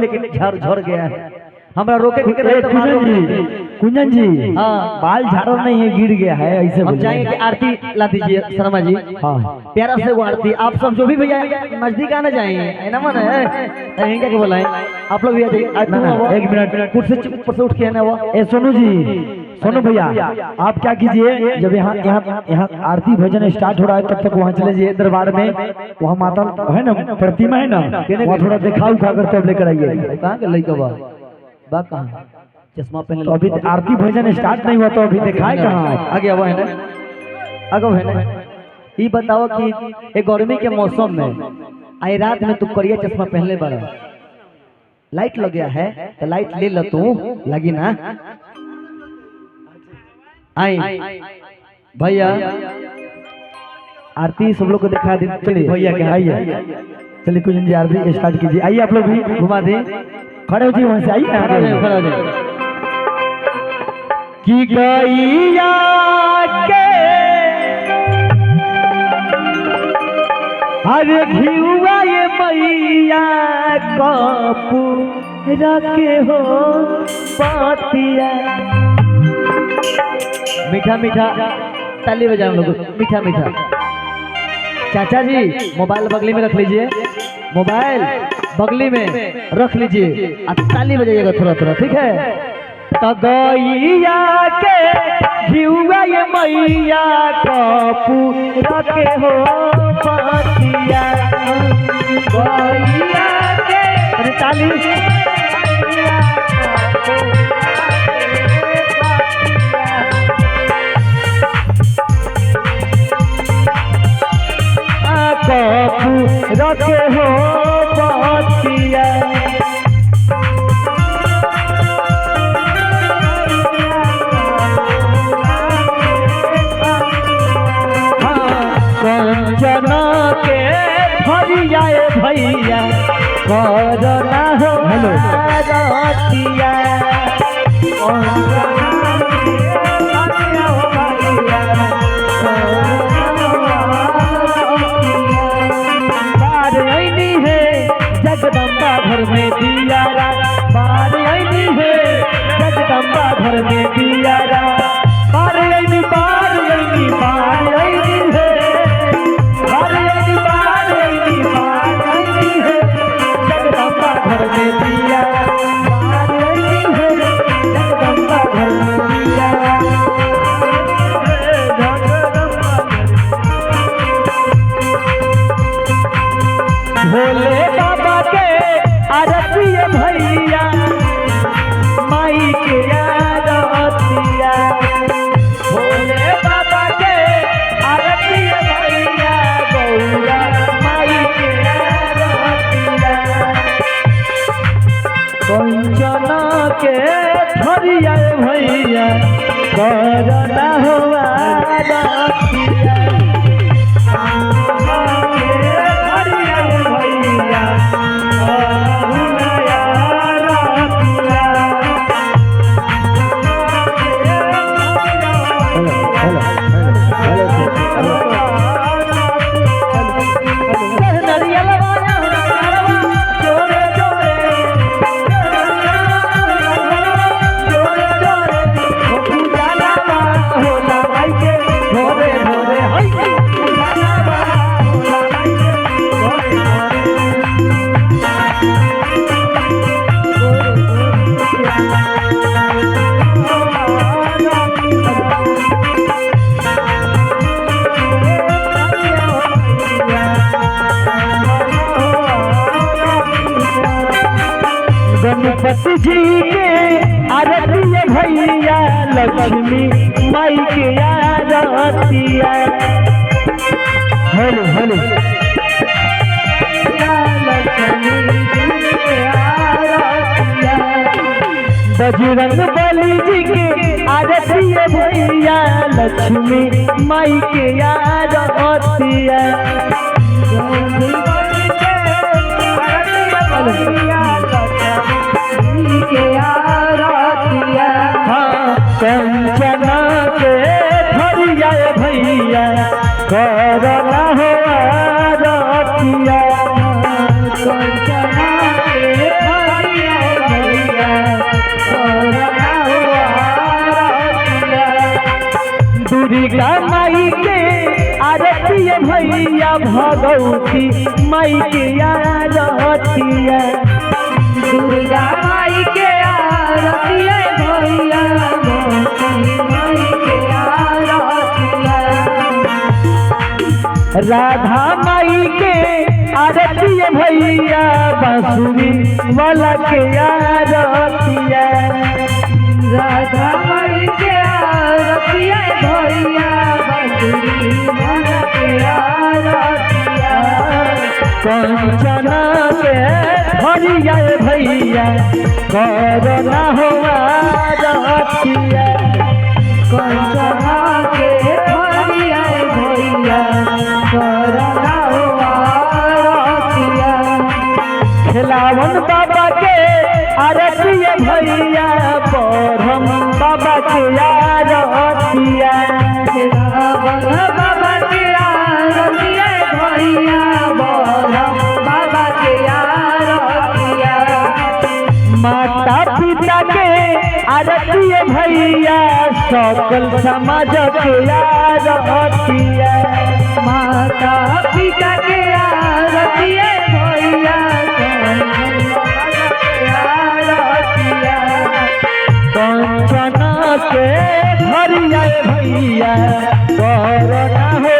लेकिन झड़ गया है। हमरा रोके के रहे तो मालूम नहीं। कुंजन जी हाँ बाल झाड़ा नहीं है, गिर गया है ऐसे। हम चाहेंगे कि आरती ला दीजिए शर्मा जी। हाँ प्यारा से वो आरती आप सब जो भी भैया नजदीक आना चाहिए है ना, मन है क्या बोला है आप लोग भी आ जाइए। एक मिनट ऊपर से उठ के है ना वो। ए सोनू जी, सोनू भैया आप क्या कीजिए, जब यहाँ यहाँ यहाँ आरती भजन स्टार्ट हो रहा है तब तक वहाँ चले जाइए दरबार में। वहाँ माता है ना, प्रतिमा है ना, वहाँ थोड़ा दिखा उखा कर तब लेकर आइए। कहाँ के लड़का बा कहाँ चश्मा पहने तो अभी आरती भजन स्टार्ट नहीं हुआ तो अभी दिखाए कहाँ आगे अब है ना, आगे है ना। ये बताओ कि एक गर्मी के मौसम में आई रात में तू करिया चश्मा पहनले बड़ा, लाइट लग गया है तो लाइट ले लो तू, लगी ना। आई भैया आरती सब लोग को दिखा दी। चलिए भैया क्या आइए, चलिए कुछ जी आरती स्टार्ट कीजिए। आइए आप लोग भी घुमा दे, खड़े हो जाइए वहाँ से, आइए खड़ा हो जाए। कि गैया के अरे घिउआ ये मैया कपूर के हो पातिया। मीठा मीठा ताली बजाओ लोग, मीठा मीठा। चाचा जी मोबाइल बगली में रख लीजिए, मोबाइल बगली में रख लीजिए और ताली बजाइएगा थोड़ा थोड़ा, ठीक है। तो गैया के घिउआ ये मैया कपूर के हो पातिया। गैया के अरे ताली कपूर के हो पातिया। कंचना के भैया भैया करना हो रतिया। जगदम्बा घर में दियारा, बार आईनी है जगदम्बा घर में दियारा। बार आईनी बार आईनी बार आईनी है, बार आईनी बार आईनी बार आईनी है जगदम्बा घर में दियारा। बार आईनी है जगदम्बा घर में दियारा। भोले बाबा के आरती भैया माई के आरतिया। भोले बाबा के आरती भैया गौरा माई के आरतिया। कंचना के धरिया भैया करना हुआ रतिया। गणपति जी के आरती भैया लक्ष्मी माई के आरतिया। हेलो हेलो बजरंग बली जी के आरती भैया लक्ष्मी माई के आरतिया। कंचना के धरिया भैया करना हो रतिया। कंचना के भगवती माई के आरतिया दुर्गा माई के आरतिया भैया भगवती माई के आरतिया राधा माई के आरती भैया बांसुरी वाला के आरतिया राधा माई के आरतिया भैया बांसुरी वाला के आरतिया कंचना के हरिया भैया करना हो आरतिया कंचना के हरिया भैया करना हो आरतिया खिलावन बाबा के आरती भैया बरहम बाबा के आरतिया रावण बाबा के आरतिया भैया बरहम बाबा के आरतिया माता पिता के आरती भैया सकल समाज के आरतिया माता पिता के आरतिया भैया आरतिया कंचना के हरिया भैया करना हो